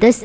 10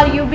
RUB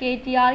KTR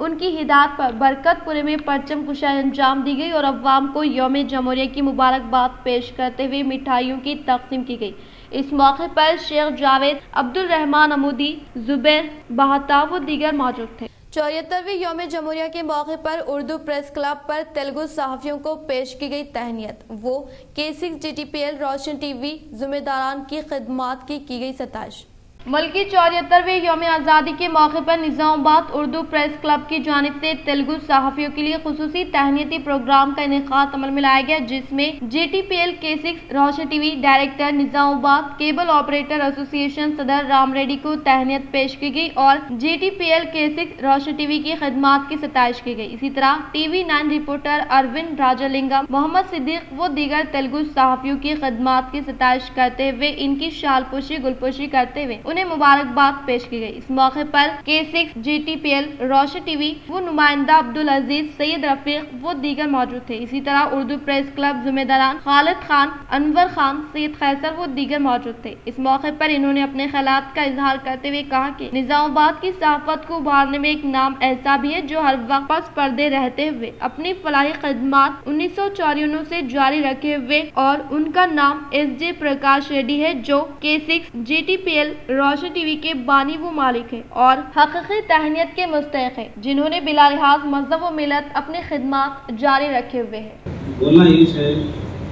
ان کی ہدایت پر برکت پورے میں پرچم کشائی انجام دی گئی اور عوام کو یوم جمہوریہ کی مبارکباد پیش کرتے ہوئے مٹھائیوں کی تقسیم کی گئی۔ اس موقع پر شیخ جاوید، عبدالرحمان عمودی، زبیر بہتاب و دیگر موجود تھے۔ 74ویں یوم جمہوریہ کے موقع پر اردو پریس کلب پر تیلگو صحافیوں کو پیش کی گئی تہنیت، وہ K6 GTPL روشن ٹی وی ذمہ داران کی خدمات کی گئی ستائش۔ ملکی 74ویں یوم آزادی کے موقع پر نظام آباد اردو پریس کلب کی جانب سے تیلگو صحافیوں کے لیے خصوصی تہنیتی پروگرام کا انعقاد عمل میں لایا گیا، جس میں GTPL K6 روشن ٹی وی ڈائریکٹر، نظام آباد کیبل آپریٹر ایسوسی ایشن صدر رام ریڈی کو تہنیت پیش کی گئی اور GTPL K6 روشن ٹی وی کی خدمات کی ستائش کی گئی۔ اسی طرح TV9 رپورٹر اروند راجالنگم، محمد صدیق و دیگر تیلگو صحافیوں کی خدمات کی ستائش کرتے ہوئے ان کی شال پوشی گل پوشی کرتے ہوئے انہیں مبارکباد پیش کی گئی۔ اس موقع پر K6 GTPL روشن ٹی وی وہ نمائندہ عبدالعزیز، سید رفیق و دیگر موجود تھے۔ اسی طرح اردو پریس کلب ذمہ داران خالد خان، انور خان، سید خیسر و دیگر موجود تھے۔ اس موقع پر انہوں نے اپنے خیالات کا اظہار کرتے ہوئے کہا کہ نظام آباد کی صحافت کو ابھارنے میں ایک نام ایسا بھی ہے جو ہر وقت پس پردے رہتے ہوئے اپنی فلاحی خدمات 1954 سے جاری رکھے ہوئے، اور ان کا نام SJ پرکاش ریڈی ہے جو K6 GTPL روشن ٹی وی کے بانی و مالک ہے اور حقیقی تہنیت کے مستحق ہے، جنہوں نے بلا لحاظ مذہب و ملت اپنی خدمات جاری رکھے ہوئے ہیں۔ بولنا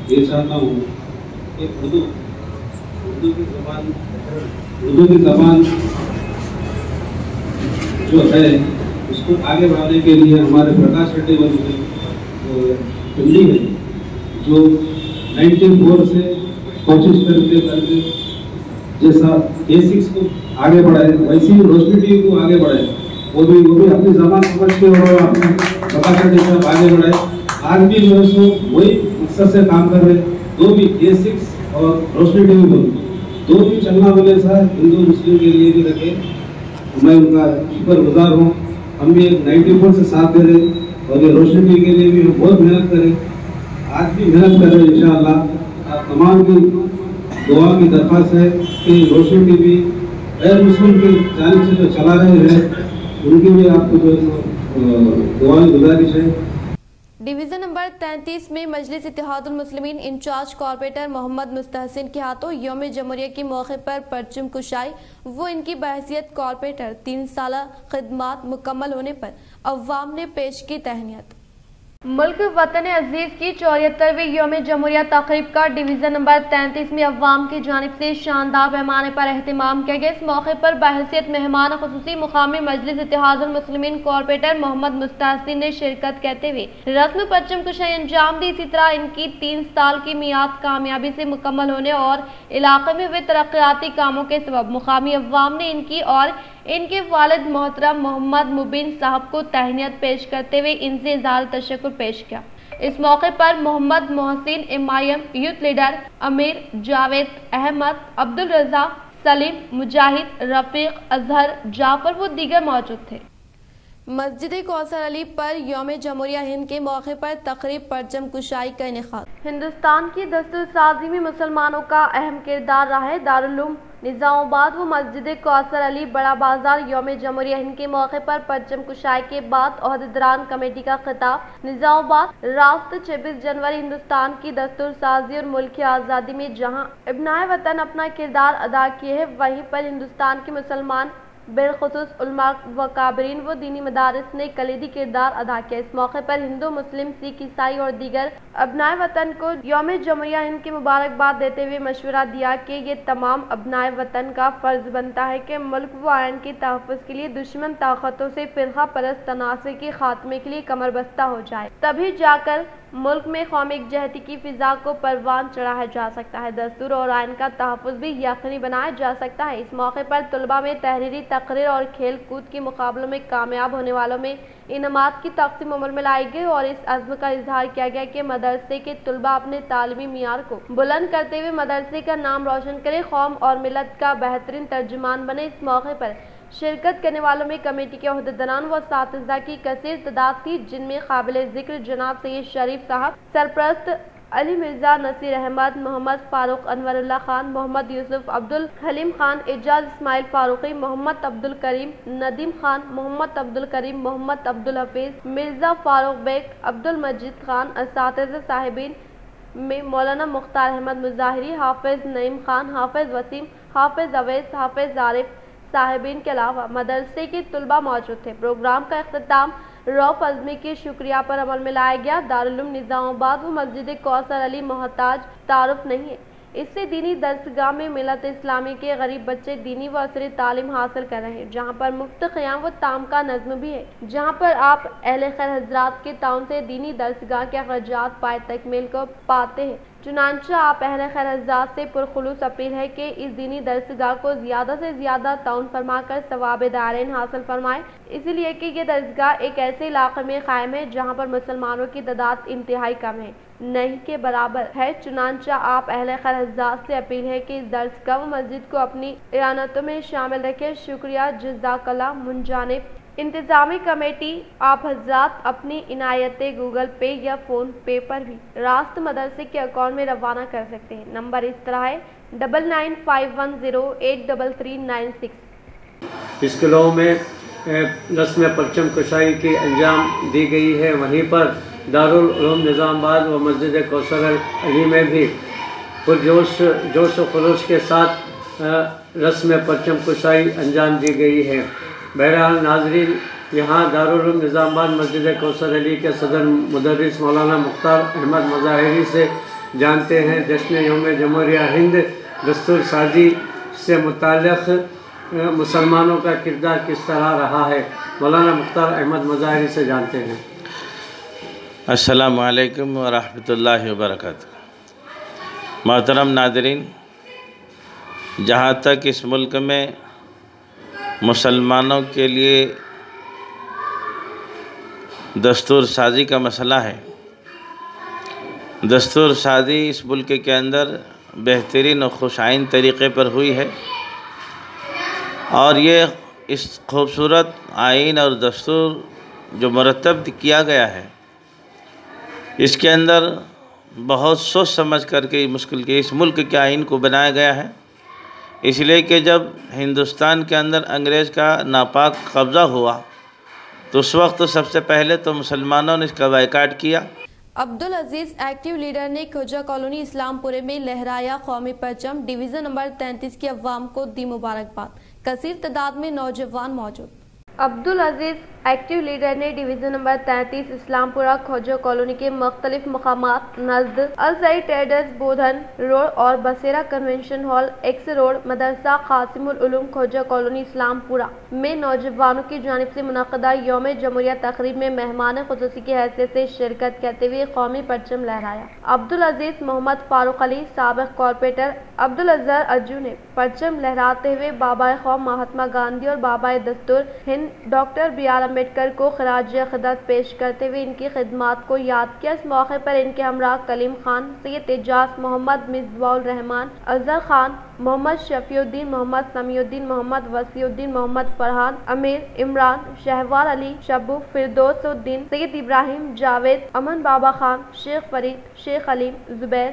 یہ چاہتا ہوں کہ اردو کی زبان جو ہے اس کو آگے بڑھانے کے لیے ہمارے پرکاش ریڈی فیملی ہے جو 94 سے کوشش کرتے جیسا K6 کو آگے بڑھائے ویسے ہی روشنی ٹی وی کو آگے بڑھائے، وہ بھی اپنی زبان سمجھ کے اور اپنے پرکاش ریڈی صاحب آگے بڑھائے۔ آج بھی جو ہے سو وہی مقصد سے کام کر رہے، دو بھی K6 اور روشنی ٹی وی دو بھی چلنا بولے سا ہندو مسلم کے لیے بھی رکھے، میں ان کا شکر گزار ہوں۔ ہم بھی 94 سے ساتھ دے رہے اور یہ روشنی ٹی وی کے لیے بھی ہم بہت محنت کریں، آج بھی محنت کر رہے ہیں انشاءاللہ۔ آپ تمام کی دعا کی درخواست ہے کہ روشن ٹی وی غیر مسلم کی جانب سے جو چلا رہے ہیں ان کی بھی آپ کو جو دعا کی گزارش ہے۔ ڈویژن نمبر 33 میں مجلس اتحاد المسلمین انچارج کارپوریٹر محمد مستحسن کے ہاتھوں یوم جمہوریہ کے موقع پر پرچم کشائی، وہ ان کی بحیثیت کارپوریٹر 3 سالہ خدمات مکمل ہونے پر عوام نے پیش کی تہنیت۔ ملک وطن عزیز کی 74ویں یوم جمہوریہ تقریب کا ڈویژن نمبر 33 میں عوام کی جانب سے شاندار پیمانے پر اہتمام کیا گیا۔ اس موقع پر بحیثیت مہمان خصوصی مقامی مجلس اتحاد المسلمین کارپوریٹر محمد مستحسن نے شرکت کرتے ہوئے رسم پرچم کشائی انجام دی۔ اسی طرح ان کی 3 سال کی میعاد کامیابی سے مکمل ہونے اور علاقے میں ہوئے ترقیاتی کاموں کے سبب مقامی عوام نے ان کی اور ان کے والد محترم محمد مبین صاحب کو تہنیت پیش کرتے ہوئے ان سے اظہار تشکر پیش کیا۔ اس موقع پر Muhammad Mohsin MIM youth leader, امیر جاوید احمد، عبدالرضا، سلیم، مجاہد، رفیق، اظہر، جعفر و دیگر موجود تھے۔ مسجد کوثر علی پر یوم جمہوریہ ہند کے موقع پر تقریب پرچم کشائی کا انعقاد۔ ہندوستان کی دستور سازی میں مسلمانوں کا اہم کردار رہا ہے۔ دارالعلوم نظام آباد و مسجد کوثر علی بڑا بازار یوم جمہوریہ ہند کے موقع پر پرچم کشائی کے بعد عہدیداران کمیٹی کا خطاب۔ نظام آباد راست 26 جنوری ہندوستان کی دستور سازی اور ملک کی آزادی میں جہاں ابنائے وطن اپنا کردار ادا کیے ہیں، وہیں پر ہندوستان کے مسلمان بالخصوص علماء و کابرین و دینی مدارس نے کلیدی کردار ادا کیا۔ اس موقع پر ہندو، مسلم، سکھ، عیسائی اور دیگر ابنائے وطن کو یوم جمہوریہ ہند کی مبارکباد دیتے ہوئے مشورہ دیا کہ یہ تمام ابنائے وطن کا فرض بنتا ہے کہ ملک و آئین کے تحفظ کے لیے دشمن طاقتوں سے فرقہ پرست تنازع کے خاتمے کے لیے کمر بستہ ہو جائے، تبھی جا کر ملک میں قومی یکجہتی کی فضا کو پروان چڑھایا جا سکتا ہے، دستور اور آئین کا تحفظ بھی یقینی بنایا جا سکتا ہے۔ اس موقع پر طلباء میں تحریری تقریر اور کھیل کود کے مقابلوں میں کامیاب ہونے والوں میں انعامات کی تقسیم عمل میں لائی گئی اور اس عزم کا اظہار کیا گیا کہ مدرسے کے طلباء اپنے تعلیمی معیار کو بلند کرتے ہوئے مدرسے کا نام روشن کرے، قوم اور ملت کا بہترین ترجمان بنے۔ اس موقع پر شرکت کرنے والوں میں کمیٹی کے عہدیداران و اساتذہ کی کثیر تعداد تھی، جن میں قابل ذکر جناب سید شریف صاحب، سرپرست علی مرزا نصیر احمد، محمد فاروق انور اللہ خان، محمد یوسف، عبد الحلیم خان، اعجاز اسماعیل فاروقی، محمد عبد الکریم، ندیم خان، محمد عبد الکریم، محمد عبد الحفیظ، مرزا فاروق بیگ، عبد المجید خان۔ اساتذہ صاحبین میں مولانا مختار احمد مظاہری، حافظ نعیم خان، حافظ وسیم، حافظ اویس، حافظ عارف صاحبین کے علاوہ مدرسے کے طلباء موجود تھے۔ پروگرام کا اختتام رؤف اعظمی کے شکریہ پر عمل میں لایا گیا۔ دارالعلوم نظام آباد و مسجد کوثر علی محتاج تعارف نہیں ہے، اس سے دینی درسگاہ میں ملت اسلامی کے غریب بچے دینی و عصری تعلیم حاصل کر رہے ہیں، جہاں پر مفت قیام و تعام کا نظم بھی ہے، جہاں پر آپ اہل خیر حضرات کے تعاون سے دینی درسگاہ کے اخراجات پائے تکمیل کو پاتے ہیں۔ چنانچہ آپ اہل خیر حضرات سے پرخلوص اپیل ہے کہ اس دینی درسگاہ کو زیادہ سے زیادہ تعاون فرما کر ثواب دارین حاصل فرمائیں، اس لیے کہ یہ درسگاہ ایک ایسے علاقے میں قائم ہے جہاں پر مسلمانوں کی تعداد انتہائی کم ہے، نہیں کے برابر ہے۔ چنانچہ آپ اہل خیر حضرات سے اپیل ہے کہ اس درسگاہ و مسجد کو اپنی اعانتوں میں شامل رکھیں۔ شکریہ، جزاک اللہ۔ منجانب انتظامی کمیٹی آپ حضرات اپنی عنایتیں گوگل پے یا فون پے پر بھی راست مدرسے کے اکاؤنٹ میں روانہ کر سکتے ہیں۔ نمبر اس طرح ہے 9951083396۔ اسکولوں میں رسم پرچم کشائی کی انجام دی گئی ہے، وہیں پر دارالعلوم نظام آباد و مسجد کوثر علی میں بھی جوش و خروش کے ساتھ رسم پرچم کشائی انجام دی گئی ہے۔ بہرحال ناظرین، یہاں دارالعلوم نظام آباد مسجد کوثر علی کے صدر مدرس مولانا مختار احمد مظاہری سے جانتے ہیں جشن یوم جمہوریہ ہند دستور سازی سے متعلق مسلمانوں کا کردار کس طرح رہا ہے۔ مولانا مختار احمد مظاہری سے جانتے ہیں۔ السلام علیکم ورحمۃ اللہ وبرکاتہ۔ محترم ناظرین، جہاں تک اس ملک میں مسلمانوں کے لیے دستور سازی کا مسئلہ ہے، دستور سازی اس ملک کے اندر بہترین و خوش آئین طریقے پر ہوئی ہے، اور یہ اس خوبصورت آئین اور دستور جو مرتب کیا گیا ہے، اس کے اندر بہت سوچ سمجھ کر کے اس ملک کے آئین کو بنایا گیا ہے، اس لیے کہ جب ہندوستان کے اندر انگریز کا ناپاک قبضہ ہوا تو اس وقت سب سے پہلے تو مسلمانوں نے اس کا بائیکاٹ کیا۔ عبدالعزیز ایکٹیو لیڈر نے کھوجا کالونی اسلام پورے میں لہرایا قومی پرچم، ڈویژن نمبر 33 کی عوام کو دی مبارکباد، کثیر تعداد میں نوجوان موجود۔ عبدالعزیز ایکٹیو لیڈر نے ڈویژن نمبر 33 اسلام پورہ کھوجا کالونی کے مختلف مقامات نزد الزئی ٹریڈرز بودھن روڈ اور بسیرا کنونشن ہال ایکس روڈ مدرسہ قاسم العلوم کھوجا کالونی اسلام پورہ میں نوجوانوں کی جانب سے منعقدہ یوم جمہوریہ تقریب میں مہمان خصوصی کی حیثیت سے شرکت کرتے ہوئے قومی پرچم لہرایا۔ عبدالعزیز محمد فاروق علی سابق کارپوریٹر عبدالاظہر اجو نے پرچم لہراتے ہوئے بابائے قوم مہاتما گاندھی اور بابائے دستور ہند ڈاکٹر بی آر امبیڈکر کو خراج عقیدت پیش کرتے ہوئے ان کی خدمات کو یاد کیا۔ اس موقع پر ان کے ہمراہ کلیم خان، سید اعجاز، محمد مصباح الرحمان، اظہر خان، محمد شفیع الدین، محمد سمیع الدین، محمد وسیع الدین، محمد فرحان، امیر عمران، شہوار علی، شبو، فردوس الدین، سید ابراہیم، جاوید، امن بابا خان، شیخ فرید، شیخ علیم، زبیر،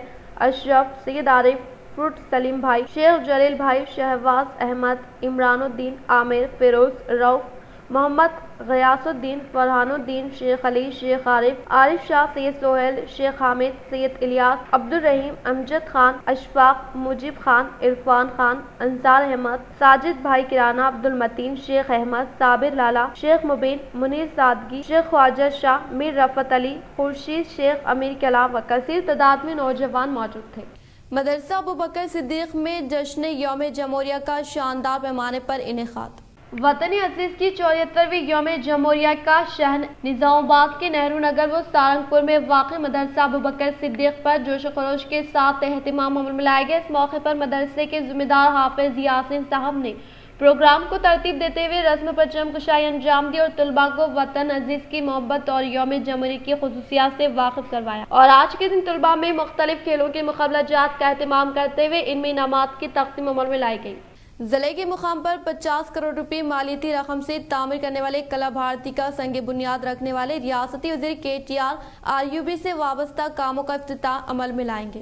اشرف، سید عارف، فروٹ سلیم بھائی، شیخ جلیل بھائی، شہباز احمد، عمران الدین، عامر، فیروز، رؤف، محمد غیاث الدین، فرحان الدین، شیخ علی، شیخ عارف شاہ، سید سہیل، شیخ حامد، سید الیاس، عبدالرحیم، امجد خان، اشفاق، مجیب خان، عرفان خان، انصار احمد، ساجد بھائی کرانا، عبدالمتین، شیخ احمد، صابر لالا، شیخ مبین، منیر سادگی، شیخ خواجہ شاہ، میر رفعت علی، خورشید شیخ امیر کے علاوہ کثیر تعداد میں نوجوان موجود تھے۔ مدرسہ ابوبکر صدیق میں جشن یوم جمہوریہ کا شاندار پیمانے پر انعقاد۔ وطن عزیز کی 74ویں یوم جمہوریہ کا شہن نظام آباد کے نہرو نگر و سارنگپور میں واقع مدرسہ ابوبکر صدیق پر جوش و خروش کے ساتھ اہتمام عمل میں لایا گیا۔ اس موقع پر مدرسے کے ذمہ دار حافظ یاسین صاحب نے پروگرام کو ترتیب دیتے ہوئے رسم پرچم کشائی انجام دی اور طلباء کو وطن عزیز کی محبت اور یوم جمہوریہ کی خصوصیات سے واقف کروایا، اور آج کے دن طلباء میں مختلف کھیلوں کے مقابلہ جات کا اہتمام کرتے ہوئے ان میں انعامات کی تقسیم عمل میں لائی گئی۔ ضلع کے مقام پر 50 کروڑ روپے مالیتی رقم سے تعمیر کرنے والے کلا بھارتی کا سنگ بنیاد رکھنے والے ریاستی وزیر KTR سے وابستہ کاموں کا افتتاح عمل میں لائیں گے۔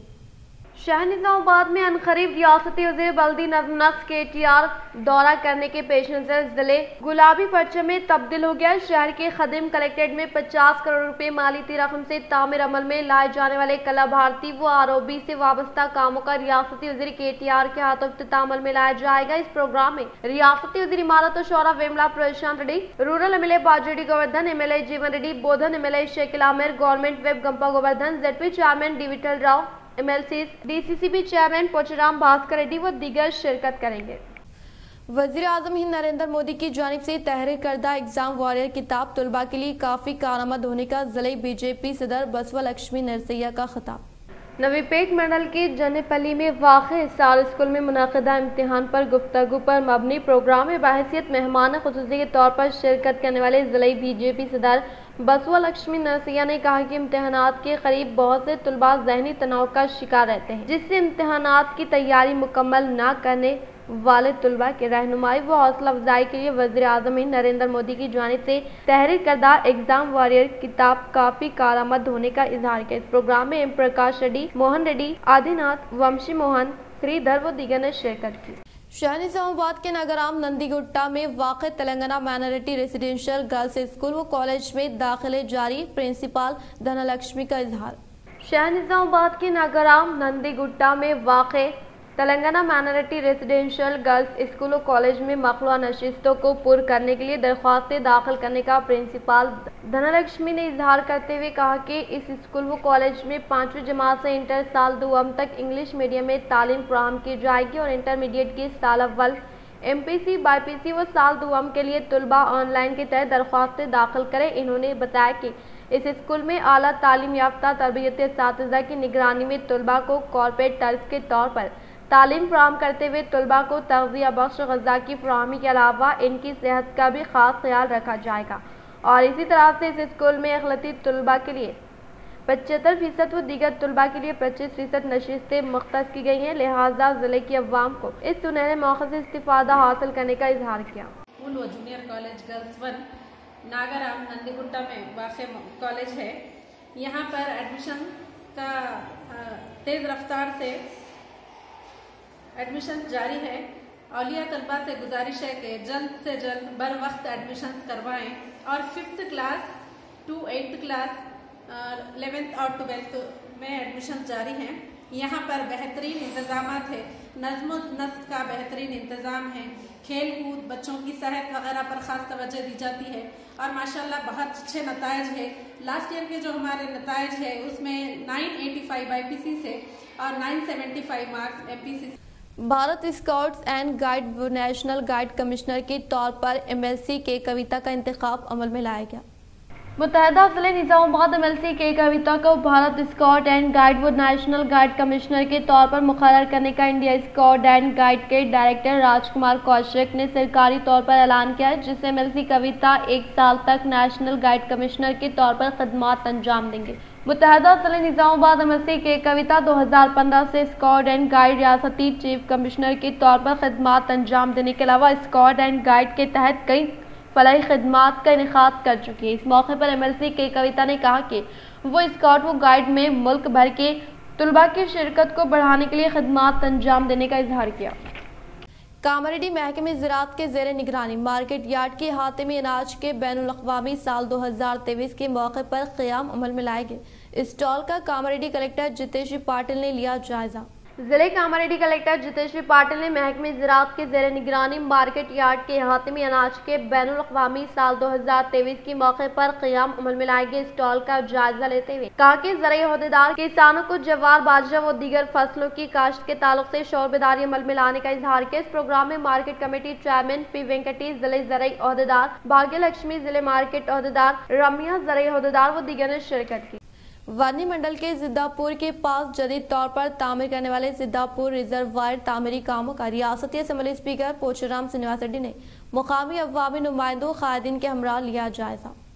شہر نظام آباد میں عنقریب ریاستی وزیر بلدی نظم و نسق KTR دورہ کرنے کے پیش نظر ضلع گلابی پرچم میں تبدیل ہو گیا۔ شہر کے خدیم کلیکٹریٹ میں 50 کروڑ روپے مالیتی رقم سے تعمیر عمل میں لائے جانے والے کلا بھارتی و ROB سے وابستہ کاموں کا ریاستی وزیر KTR کے ہاتھوں افتتاح عمل میں لایا جائے گا۔ اس پروگرام میں ریاستی وزیر عمارت و شورا Vemula Prashant Reddy, rural MLA Bajireddy Govardhan, MLA Jeevan Reddy Bodhan, MLA Shakil Aamir, government whip Gampa Govardhan, ZP chairman D Vittal Rao, MLCs DCCB chairman Pocharam Bhaskar Reddy و دیگر شرکت کریں گے۔ وزیر اعظم ہند نریندر مودی کی جانب سے تحریر کردہ ایگزام واریر کتاب طلباء کے لیے کافی کارآمد ہونے کا ضلع BJP صدر بسوا لکشمی نرسیا کا خطاب۔ نوی پیٹ منڈل کے جن پلی میں واقع حصار اسکول میں منعقدہ امتحان پر گفتگو پر مبنی پروگرام میں بحیثیت مہمان خصوصی کے طور پر شرکت کرنے والے ضلع BJP صدر بسوا لکشمی نرسیا نے کہا کہ امتحانات کے قریب بہت سے طلباء ذہنی تناؤ کا شکار رہتے ہیں، جس سے امتحانات کی تیاری مکمل نہ کرنے والے طلباء کی رہنمائی و حوصلہ افزائی کے لیے وزیر اعظم ہند نریندر مودی کی جانب سے تحریر کردہ ایگزام واریر کتاب کافی کارآمد ہونے کا اظہار کیا۔ اس پروگرام میں پرکاش ریڈی، موہن ریڈی، آدی ناتھ، ومشی موہن، سری دھر و دیگر نے شرکت کی۔ شہر نظام آباد کے نگرام نندی گٹا میں واقع Telangana minority residential girls school و کالج میں داخلے جاری، پرنسپل دھنا لکشمی کا اظہار۔ شہر نظام آباد کے نگرام نندی گٹا میں واقع Telangana minority residential girls school و کالج میں مخلوع نشستوں کو پر کرنے کے لیے درخواستیں داخل کرنے کا پرنسپل دھنا لکشمی نے اظہار کرتے ہوئے کہا کہ اس اسکول و کالج میں 5ویں جماعت سے انٹر سال دوم تک انگلش میڈیم میں تعلیم فراہم کی جائے گی اور انٹرمیڈیٹ کی سال اول MPC BPC و سال دوم کے لیے طلباء آن لائن کے تحت درخواستیں داخل کریں۔ انہوں نے بتایا کہ اس اسکول میں اعلیٰ تعلیم یافتہ تربیتی اساتذہ کی نگرانی میں طلباء کو کارپوریٹ طرز کے طور پر تعلیم فراہم کرتے ہوئے طلباء کو تغذیہ بخش غذا کی فراہمی کے علاوہ ان کی صحت کا بھی خاص خیال رکھا جائے گا اور اسی طرح سے اس اسکول میں اقلیتی طلباء کے لیے 75% و دیگر طلباء کے لیے 25% نشستیں مختص کی گئی ہیں، لہٰذا ضلع کی عوام کو اس سنہرے موقع سے استفادہ حاصل کرنے کا اظہار کیا۔ اسکول و جونیئر کالج گرلز 1 ناگرام نندی گٹا میں واقع کالج ہے۔ یہاں پر ایڈمیشن کا تیز رفتار سے ایڈمیشن جاری ہے۔ اولیاء طلباء سے گزارش ہے کہ جلد سے جلد بر وقت ایڈمیشن کروائیں اور 5th class to 8th class 11th اور 12th میں ایڈمیشن جاری ہیں۔ یہاں پر بہترین انتظامات ہے، نظم و نسق کا بہترین انتظام ہے، کھیل کود، بچوں کی صحت وغیرہ پر خاص توجہ دی جاتی ہے اور ماشاءاللہ بہت اچھے نتائج ہے۔ لاسٹ ایئر کے جو ہمارے نتائج ہے اس میں 985 BPC سے اور 975 مارکس MPC سے۔ Bharat scouts and guide national guide commissioner کے طور پر MLC کے کویتا کا انتخاب عمل میں لایا گیا۔ متحدہ ضلع نظام آباد MLC کے کویتا کو بھارت اسکاؤٹ اینڈ گائیڈ و نیشنل گائیڈ کمشنر کے طور پر مقرر کرنے کا انڈیا اسکاؤٹ اینڈ گائیڈ کے ڈائریکٹر راج کمار کوشک نے سرکاری طور پر اعلان کیا ہے، جس سے MLC کویتا 1 سال تک نیشنل گائیڈ کمشنر کے طور پر خدمات انجام دیں گے۔ متحدہ ضلع نظام آباد MLC کے کویتا 2015 سے اسکاؤٹ اینڈ گائیڈ ریاستی چیف کمشنر کے طور پر خدمات انجام دینے کے علاوہ اسکاؤٹ اینڈ گائیڈ کے تحت کئی فلاحی خدمات کا انعقاد کر چکی ہے۔ اس موقع پر MLC کے کویتا نے کہا کہ وہ اسکاؤٹ و گائیڈ میں ملک بھر کے طلباء کی شرکت کو بڑھانے کے لیے خدمات انجام دینے کا اظہار کیا۔ کامریڈی محکمہ زراعت کے زیر نگرانی مارکیٹ یارڈ کے احاطے میں اناج کے بین الاقوامی سال 2023 کے موقع پر قیام عمل میں لائے گئے اسٹال کا کامریڈی کلکٹر جتیشوری پاٹل نے لیا جائزہ۔ ضلع کامریڈی کلکٹر جتیشوری پاٹل نے محکمہ زراعت کے زیر نگرانی مارکیٹ یارڈ کے احاطے میں اناج کے بین الاقوامی سال 2023 کے موقع پر قیام عمل میں لائے گئے اسٹال کا جائزہ لیتے ہوئے کہا کہ زرعی عہدیدار کسانوں کو جوار، باجرہ و دیگر فصلوں کی کاشت کے تعلق سے شعور بیداری عمل میں لانے کا اظہار کیا۔ اس پروگرام میں مارکیٹ کمیٹی چیئرمین پی وینکٹی، ضلع زرعی عہدیدار بھاگیہ لکشمی، ضلع مارکیٹ عہدیدار رمیا، زرعی عہدیدار و دیگر نے شرکت کی۔ وانی منڈل کے زدہ پور کے پاس جدید طور پر تعمیر کرنے والے زدہ پور ریزروائر تعمیری کاموں کا ریاستی اسمبلی اسپیکر پوچرام سنیواس ریڈی نے مقامی عوامی نمائندوں قائدین کے ہمراہ لیا جائزہ۔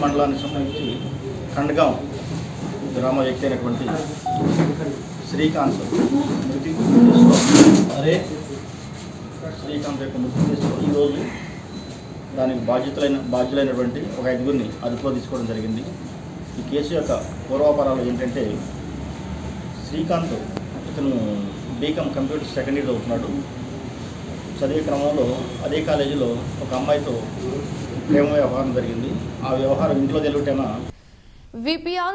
మండలానికి సంబంధించి ఖండగాం గ్రామ వ్యక్తి అయినటువంటి శ్రీకాంత్ మృతి శ్రీకాంత్ యొక్క మృతి కేసులో ఈరోజు దానికి బాధ్యులైనటువంటి ఒక 5గురిని అదుపులో తీసుకోవడం జరిగింది। ఈ కేసు యొక్క పూర్వాపరాలు ఏంటంటే శ్రీకాంత్ ఇతను బీకామ్ కంప్యూటర్ సెకండ్ ఇయర్ అవుతున్నాడు। చదివే క్రమంలో అదే కాలేజీలో ఒక అమ్మాయితో ప్రేమ వ్యవహారం జరిగింది। ఆ వ్యవహారం ఇంట్లో తెలియటేనా VPR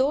2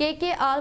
KKR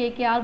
KKR